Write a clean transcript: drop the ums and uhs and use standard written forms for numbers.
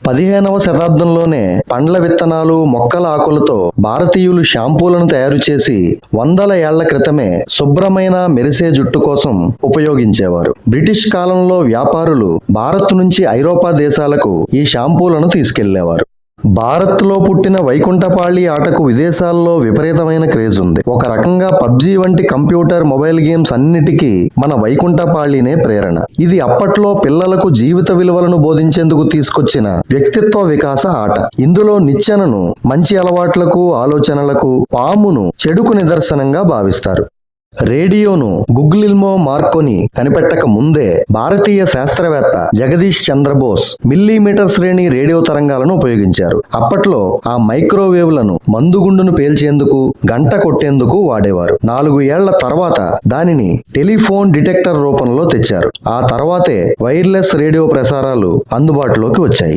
15వ శతాబ్దంలోనే పండ్ల విత్తనాలు, మొక్కల ఆకులతో భారతీయులు షాంపూలను తయారు చేసి వందల ఏళ్ల క్రితమే శుభ్రమైన మెరిసే జుట్టు కోసం ఉపయోగించేవారు. బ్రిటిష్ కాలంలో వ్యాపారులు భారత్ నుంచి ఐరోపా దేశాలకు ఈ షాంపూలను తీసుకెళ్లేవారు. భారత్లో పుట్టిన వైకుంఠపాళి ఆటకు విదేశాల్లో విపరీతమైన క్రేజ్ ఉంది. ఒక రకంగా పబ్జీ వంటి కంప్యూటర్, మొబైల్ గేమ్స్ అన్నిటికీ మన వైకుంఠపాళినే ప్రేరణ. ఇది అప్పట్లో పిల్లలకు జీవిత విలువలను బోధించేందుకు తీసుకొచ్చిన వ్యక్తిత్వ వికాస ఆట. ఇందులో నిచ్చెనను మంచి అలవాట్లకు, ఆలోచనలకు, పామును చెడుకు నిదర్శనంగా భావిస్తారు. రేడియోను గుగ్లిల్మో మార్కోని కనిపెట్టక ముందే భారతీయ శాస్త్రవేత్త జగదీష్ చంద్రబోస్ మిల్లీమీటర్ శ్రేణి రేడియో తరంగాలను ఉపయోగించారు. అప్పట్లో ఆ మైక్రోవేవ్లను మందుగుండును పేల్చేందుకు, గంట కొట్టేందుకు వాడేవారు. 4 ఏళ్ల తర్వాత దానిని టెలిఫోన్ డిటెక్టర్ రూపంలో తెచ్చారు. ఆ తర్వాతే వైర్లెస్ రేడియో ప్రసారాలు అందుబాటులోకి వచ్చాయి.